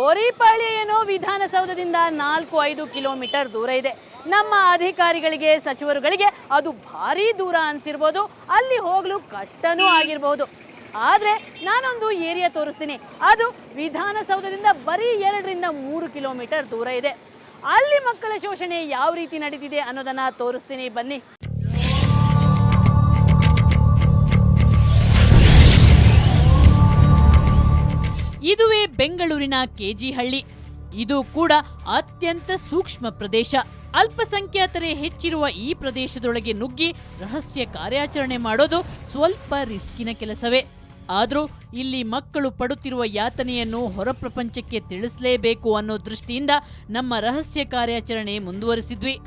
ಗೋರಿಪಾಳ್ಯ ಏನೋ ವಿಧಾನಸೌಧದಿಂದ 4-5 ಕಿಲೋಮೀಟರ್ ದೂರ ಇದೆ. ನಮ್ಮ ಅಧಿಕಾರಿಗಳಿಗೆ, ಸಚಿವರುಗಳಿಗೆ ಅದು ಭಾರಿ ದೂರ ಅನ್ಸಿರ್ಬೋದು, ಅಲ್ಲಿ ಹೋಗಲು ಕಷ್ಟನೂ ಆಗಿರಬಹುದು. ಆದರೆ ನಾನೊಂದು ಏರಿಯಾ ತೋರಿಸ್ತೀನಿ. ಅದು ವಿಧಾನಸೌಧದಿಂದ ಬರೀ 2-3 ಕಿಲೋಮೀಟರ್ ದೂರ ಇದೆ. ಅಲ್ಲಿ ಮಕ್ಕಳ ಶೋಷಣೆ ಯಾವ ರೀತಿ ನಡೀತಿದೆ ಅನ್ನೋದನ್ನ ತೋರಿಸ್ತೀನಿ, ಬನ್ನಿ. ಇದುವೇ ಬೆಂಗಳೂರಿನ ಕೆಜಿ ಹಳ್ಳಿ. ಇದು ಕೂಡ ಅತ್ಯಂತ ಸೂಕ್ಷ್ಮ ಪ್ರದೇಶ. ಅಲ್ಪಸಂಖ್ಯಾತರೇ ಹೆಚ್ಚಿರುವ ಈ ಪ್ರದೇಶದೊಳಗೆ ನುಗ್ಗಿ ರಹಸ್ಯ ಕಾರ್ಯಾಚರಣೆ ಮಾಡೋದು ಸ್ವಲ್ಪ ರಿಸ್ಕಿನ ಕೆಲಸವೇ. ಆದರೂ ಇಲ್ಲಿ ಮಕ್ಕಳು ಪಡುತ್ತಿರುವ ಯಾತನೆಯನ್ನು ಹೊರ ಪ್ರಪಂಚಕ್ಕೆ ತಿಳಿಸಲೇಬೇಕು ಅನ್ನೋ ದೃಷ್ಟಿಯಿಂದ ನಮ್ಮ ರಹಸ್ಯ ಕಾರ್ಯಾಚರಣೆ ಮುಂದುವರಿಸಿದ್ವಿ.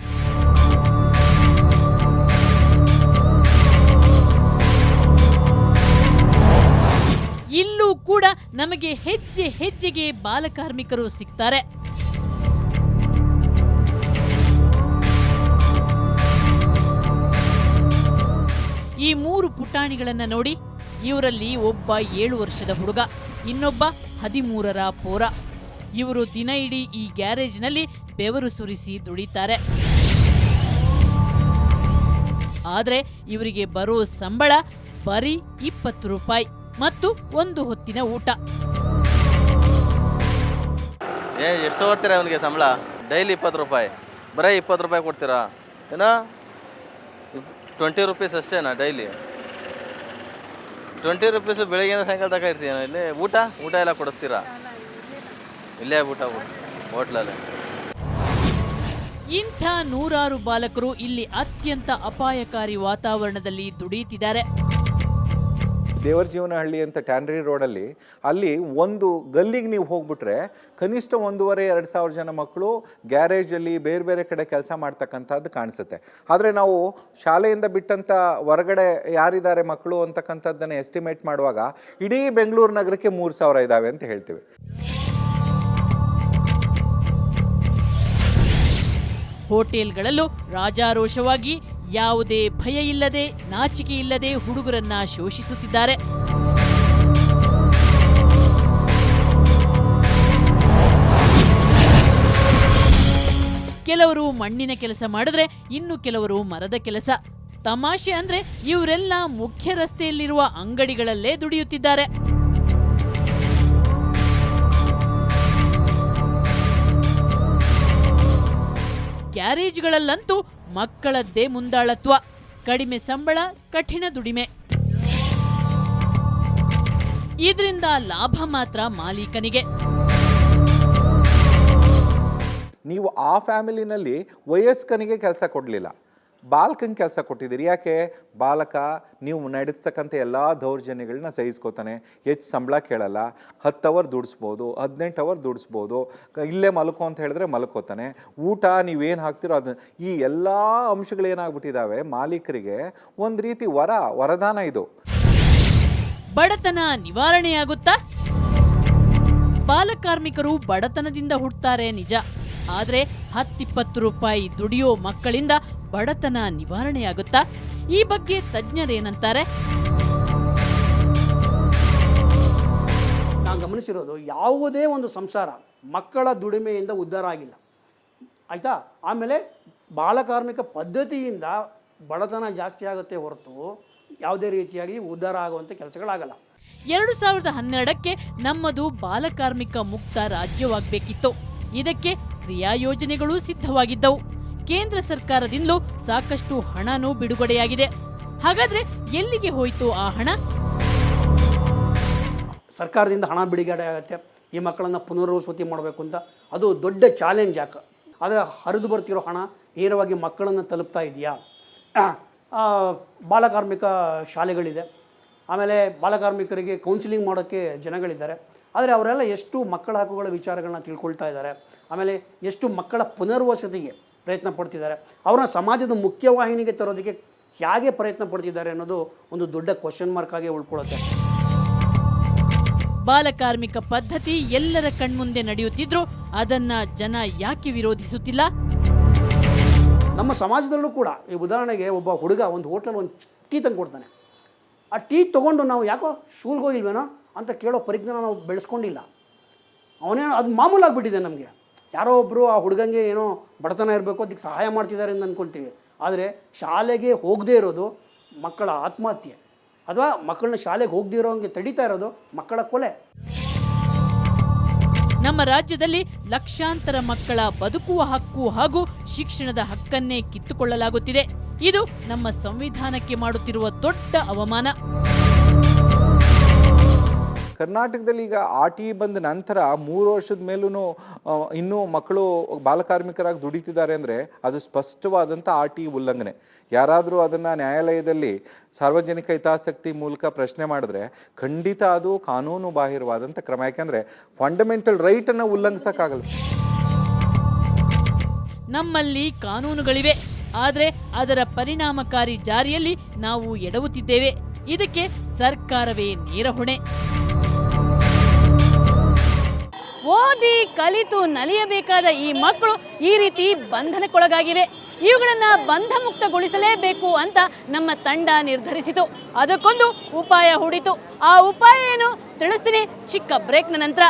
ಇಲ್ಲೂ ಕೂಡ ನಮಗೆ ಹೆಜ್ಜೆ ಹೆಜ್ಜೆಗೆ ಬಾಲಕಾರ್ಮಿಕರು ಸಿಗ್ತಾರೆ. ಈ 3 ಪುಟಾಣಿಗಳನ್ನ ನೋಡಿ. ಇವರಲ್ಲಿ ಒಬ್ಬ 7 ವರ್ಷದ ಹುಡುಗ, ಇನ್ನೊಬ್ಬ 13ರ ಪೋರ. ಇವರು ದಿನ ಇಡೀ ಈ ಗ್ಯಾರೇಜ್ನಲ್ಲಿ ಬೆವರು ಸುರಿಸಿ ದುಡಿತಾರೆ. ಆದ್ರೆ ಇವರಿಗೆ ಬರೋ ಸಂಬಳ ಬರೀ 20 ರೂಪಾಯಿ ಮತ್ತು ಒಂದು ಹೊತ್ತಿನ ಊಟ. ಎಷ್ಟು ಕೊಡ್ತೀರಾ ಅವನಿಗೆ ಸಂಬಳ? ಡೈಲಿ 20 ರೂಪಾಯಿ, ಬರೀ 20 ರೂಪಾಯಿ ಕೊಡ್ತೀರಾ? ಏನೋ 20 ರೂಪೀಸ್ ಅಷ್ಟೇನಾ ಡೈಲಿ? 20 ರೂಪೀಸು ಬೆಳಿಗ್ಗೆ ಸಾಯಂಕಾಲ ತಕ ಇರ್ತೀನ ಇಲ್ಲಿ. ಊಟ ಎಲ್ಲ ಕೊಡಿಸ್ತೀರಾ? ಇಲ್ಲೇ ಊಟ ಹೋಟ್ಲಲ್ಲೇ. ಇಂಥ 100 ಬಾಲಕರು ಇಲ್ಲಿ ಅತ್ಯಂತ ಅಪಾಯಕಾರಿ ವಾತಾವರಣದಲ್ಲಿ ದುಡಿಯುತ್ತಿದ್ದಾರೆ. ದೇವರಜೀವನಹಳ್ಳಿ ಅಂತ ಟ್ಯಾನ್ರಿ ರೋಡಲ್ಲಿ ಅಲ್ಲಿ ಒಂದು ಗಲ್ಲಿಗೆ ನೀವು ಹೋಗ್ಬಿಟ್ರೆ ಕನಿಷ್ಠ 1,500-2,000 ಜನ ಮಕ್ಕಳು ಗ್ಯಾರೇಜಲ್ಲಿ ಬೇರೆ ಬೇರೆ ಕಡೆ ಕೆಲಸ ಮಾಡ್ತಕ್ಕಂಥದ್ದು ಕಾಣಿಸುತ್ತೆ. ಆದರೆ ನಾವು ಶಾಲೆಯಿಂದ ಬಿಟ್ಟಂಥ ಹೊರಗಡೆ ಯಾರಿದ್ದಾರೆ ಮಕ್ಕಳು ಅಂತಕ್ಕಂಥದ್ದನ್ನು ಎಸ್ಟಿಮೇಟ್ ಮಾಡುವಾಗ ಇಡೀ ಬೆಂಗಳೂರು ನಗರಕ್ಕೆ 3,000 ಇದ್ದಾವೆ ಅಂತ ಹೇಳ್ತೀವಿ. ಹೋಟೆಲ್ಗಳಲ್ಲೂ ರಾಜಾರೋಷವಾಗಿ ಯಾವುದೇ ಭಯ ಇಲ್ಲದೆ, ನಾಚಿಕೆ ಇಲ್ಲದೆ ಹುಡುಗರನ್ನ ಶೋಷಿಸುತ್ತಿದ್ದಾರೆ. ಕೆಲವರು ಮಣ್ಣಿನ ಕೆಲಸ ಮಾಡಿದ್ರೆ, ಇನ್ನು ಕೆಲವರು ಮರದ ಕೆಲಸ. ತಮಾಷೆ ಅಂದ್ರೆ ಇವರೆಲ್ಲ ಮುಖ್ಯ ರಸ್ತೆಯಲ್ಲಿರುವ ಅಂಗಡಿಗಳಲ್ಲೇ ದುಡಿಯುತ್ತಿದ್ದಾರೆ. ಗ್ಯಾರೇಜ್ಗಳಲ್ಲಂತೂ ಮಕ್ಕಳದ್ದೇ ಮುಂದಾಳತ್ವ. ಕಡಿಮೆ ಸಂಬಳ, ಕಠಿಣ ದುಡಿಮೆ. ಇದರಿಂದ ಲಾಭ ಮಾತ್ರ ಮಾಲೀಕನಿಗೆ. ನೀವು ಆ ಫ್ಯಾಮಿಲಿನಲ್ಲಿ ವಯಸ್ಕನಿಗೆ ಕೆಲಸ ಕೊಡಲಿಲ್ಲ, ಬಾಲಕನ ಕೆಲಸ ಕೊಟ್ಟಿದ್ದೀರಿ. ಯಾಕೆ? ಬಾಲಕ ನೀವು ನಡೆಸ್ತಕ್ಕಂಥ ಎಲ್ಲ ದೌರ್ಜನ್ಯಗಳನ್ನ ಸಹಿಸ್ಕೋತಾನೆ, ಹೆಚ್ಚು ಸಂಬಳ ಕೇಳಲ್ಲ, 10 ಅವರ್ ದುಡಿಸ್ಬೋದು, 18 ಅವರ್ ದುಡಿಸ್ಬೋದು, ಇಲ್ಲೇ ಮಲ್ಕೋ ಅಂತ ಹೇಳಿದ್ರೆ ಮಲ್ಕೋತಾನೆ, ಊಟ ನೀವೇನು ಹಾಕ್ತಿರೋ ಅದು. ಈ ಎಲ್ಲ ಅಂಶಗಳೇನಾಗ್ಬಿಟ್ಟಿದ್ದಾವೆ ಮಾಲೀಕರಿಗೆ ಒಂದು ರೀತಿ ವರದಾನ. ಇದು ಬಡತನ ನಿವಾರಣೆಯಾಗುತ್ತಾ? ಬಾಲಕಾರ್ಮಿಕರು ಬಡತನದಿಂದ ಹುಟ್ಟುತ್ತಾರೆ ನಿಜ. ಆದ್ರೆ 10-20 ರೂಪಾಯಿ ದುಡಿಯೋ ಮಕ್ಕಳಿಂದ ಬಡತನ ನಿವಾರಣೆಯಾಗುತ್ತಾ? ಈ ಬಗ್ಗೆ ತಜ್ಞರೇನಂತಾರೆ? ನಾನು ಗಮನಿಸಿರೋದು, ಯಾವುದೇ ಒಂದು ಸಂಸಾರ ಮಕ್ಕಳ ದುಡಿಮೆಯಿಂದ ಉದ್ಧಾರ ಆಗಿಲ್ಲ, ಆಯಿತಾ? ಆಮೇಲೆ ಬಾಲಕಾರ್ಮಿಕ ಪದ್ಧತಿಯಿಂದ ಬಡತನ ಜಾಸ್ತಿ ಆಗುತ್ತೆ ಹೊರತು ಯಾವುದೇ ರೀತಿಯಾಗಲಿ ಉದ್ಧಾರ ಆಗುವಂಥ ಕೆಲಸಗಳಾಗಲ್ಲ. 2012ಕ್ಕೆ ನಮ್ಮದು ಬಾಲಕಾರ್ಮಿಕ ಮುಕ್ತ ರಾಜ್ಯವಾಗಬೇಕಿತ್ತು. ಇದಕ್ಕೆ ಕ್ರಿಯಾ ಯೋಜನೆಗಳೂ ಸಿದ್ಧವಾಗಿದ್ದವು. ಕೇಂದ್ರ ಸರ್ಕಾರದಿಂದಲೂ ಸಾಕಷ್ಟು ಹಣನೂ ಬಿಡುಗಡೆಯಾಗಿದೆ. ಹಾಗಾದ್ರೆ ಎಲ್ಲಿಗೆ ಹೋಯಿತು ಆ ಹಣ? ಸರ್ಕಾರದಿಂದ ಹಣ ಬಿಡುಗಡೆ ಆಗುತ್ತೆ, ಈ ಮಕ್ಕಳನ್ನು ಪುನರ್ವಸತಿ ಮಾಡಬೇಕು ಅಂತ. ಅದು ದೊಡ್ಡ ಚಾಲೆಂಜ್. ಯಾಕೆ? ಆದರೆ ಹರಿದು ಬರ್ತಿರೋ ಹಣ ನೇರವಾಗಿ ಮಕ್ಕಳನ್ನು ತಲುಪ್ತಾ ಇದೆಯಾ? ಬಾಲಕಾರ್ಮಿಕ ಶಾಲೆಗಳಿದೆ, ಆಮೇಲೆ ಬಾಲಕಾರ್ಮಿಕರಿಗೆ ಕೌನ್ಸಿಲಿಂಗ್ ಮಾಡೋಕ್ಕೆ ಜನಗಳಿದ್ದಾರೆ. ಆದರೆ ಅವರೆಲ್ಲ ಎಷ್ಟು ಮಕ್ಕಳ ಹಕ್ಕುಗಳ ವಿಚಾರಗಳನ್ನ ತಿಳ್ಕೊಳ್ತಾ ಇದ್ದಾರೆ, ಆಮೇಲೆ ಎಷ್ಟು ಮಕ್ಕಳ ಪುನರ್ವಸತಿಗೆ ಪ್ರಯತ್ನ ಪಡ್ತಿದ್ದಾರೆ, ಅವ್ರನ್ನ ಸಮಾಜದ ಮುಖ್ಯವಾಹಿನಿಗೆ ತರೋದಕ್ಕೆ ಹೇಗೆ ಪ್ರಯತ್ನ ಪಡ್ತಿದ್ದಾರೆ ಅನ್ನೋದು ಒಂದು ದೊಡ್ಡ ಕ್ವಶನ್ ಮಾರ್ಕ್ ಆಗಿ ಉಳ್ಕೊಳ್ಳುತ್ತೆ. ಬಾಲಕಾರ್ಮಿಕ ಪದ್ಧತಿ ಎಲ್ಲರ ಕಣ್ಮುಂದೆ ನಡೆಯುತ್ತಿದ್ರೂ ಅದನ್ನ ಜನ ಯಾಕೆ ವಿರೋಧಿಸುತ್ತಿಲ್ಲ? ನಮ್ಮ ಸಮಾಜದಲ್ಲೂ ಕೂಡ ಈ ಉದಾಹರಣೆಗೆ ಒಬ್ಬ ಹುಡುಗ ಒಂದು ಹೋಟ್ಲಲ್ಲಿ ಒಂದು ಟೀ ತಂದು ಕೊಡ್ತಾನೆ. ಆ ಟೀ ತೊಗೊಂಡು ನಾವು ಯಾಕೋ ಶೂಲ್ಗೆ ಹೋಗಿಲ್ವೇನೋ ಅಂತ ಕೇಳೋ ಪರಿಜ್ಞಾನ ನಾವು ಬೆಳೆಸ್ಕೊಂಡಿಲ್ಲ. ಅವನೇನೋ ಅದು ಮಾಮೂಲಾಗ್ಬಿಟ್ಟಿದೆ ನಮಗೆ. ಯಾರೋ ಒಬ್ಬರು ಆ ಹುಡುಗಂಗೆ ಏನೋ ಬಡತನ ಇರಬೇಕು ಅದಕ್ಕೆ ಸಹಾಯ ಮಾಡ್ತಿದ್ದಾರೆ ಅಂತ ಅಂದ್ಕೊಳ್ತೀವಿ. ಆದರೆ ಶಾಲೆಗೆ ಹೋಗದೇ ಇರೋದು ಮಕ್ಕಳ ಆತ್ಮಹತ್ಯೆ, ಅಥವಾ ಮಕ್ಕಳನ್ನ ಶಾಲೆಗೆ ಹೋಗದೇ ಇರೋಂಗೆ ತಡೀತಾ ಇರೋದು ಮಕ್ಕಳ ಕೊಲೆ. ನಮ್ಮ ರಾಜ್ಯದಲ್ಲಿ ಲಕ್ಷಾಂತರ ಮಕ್ಕಳ ಬದುಕುವ ಹಕ್ಕು ಹಾಗೂ ಶಿಕ್ಷಣದ ಹಕ್ಕನ್ನೇ ಕಿತ್ತುಕೊಳ್ಳಲಾಗುತ್ತಿದೆ. ಇದು ನಮ್ಮ ಸಂವಿಧಾನಕ್ಕೆ ಮಾಡುತ್ತಿರುವ ದೊಡ್ಡ ಅವಮಾನ. ಕರ್ನಾಟಕದಲ್ಲಿ ಈಗ RT ಬಂದ ನಂತರ 3 ವರ್ಷದ ಮೇಲೂ ಇನ್ನೂ ಮಕ್ಕಳು ಬಾಲಕಾರ್ಮಿಕರಾಗಿ ದುಡಿತಿದ್ದಾರೆ ಅಂದರೆ ಅದು ಸ್ಪಷ್ಟವಾದಂಥ RT ಉಲ್ಲಂಘನೆ. ಯಾರಾದರೂ ಅದನ್ನು ನ್ಯಾಯಾಲಯದಲ್ಲಿ ಸಾರ್ವಜನಿಕ ಹಿತಾಸಕ್ತಿ ಮೂಲಕ ಪ್ರಶ್ನೆ ಮಾಡಿದ್ರೆ ಖಂಡಿತ ಅದು ಕಾನೂನು ಬಾಹಿರವಾದಂಥ ಕ್ರಮ. ಯಾಕೆಂದರೆ ಫಂಡಮೆಂಟಲ್ ರೈಟನ್ನು ಉಲ್ಲಂಘಿಸೋಕ್ಕಾಗಲ್ಲ. ನಮ್ಮಲ್ಲಿ ಕಾನೂನುಗಳಿವೆ, ಆದರೆ ಅದರ ಪರಿಣಾಮಕಾರಿ ಜಾರಿಯಲ್ಲಿ ನಾವು ಎಡವುತ್ತಿದ್ದೇವೆ. ಇದಕ್ಕೆ ಸರ್ಕಾರವೇ ನೇರ ಹೊಣೆ. ಓದಿ ಕಲಿತು ನಲಿಯಬೇಕಾದ ಈ ಮಕ್ಕಳು ಈ ರೀತಿ ಬಂಧನಕ್ಕೊಳಗಾಗಿವೆ. ಇವುಗಳನ್ನು ಬಂಧಮುಕ್ತಗೊಳಿಸಲೇಬೇಕು ಅಂತ ನಮ್ಮ ತಂಡ ನಿರ್ಧರಿಸಿತು. ಅದಕ್ಕೊಂದು ಉಪಾಯ ಹೂಡಿತು. ಆ ಉಪಾಯ ಏನು ತಿಳಿಸ್ತೀನಿ ಚಿಕ್ಕ ಬ್ರೇಕ್ನ ನಂತರ.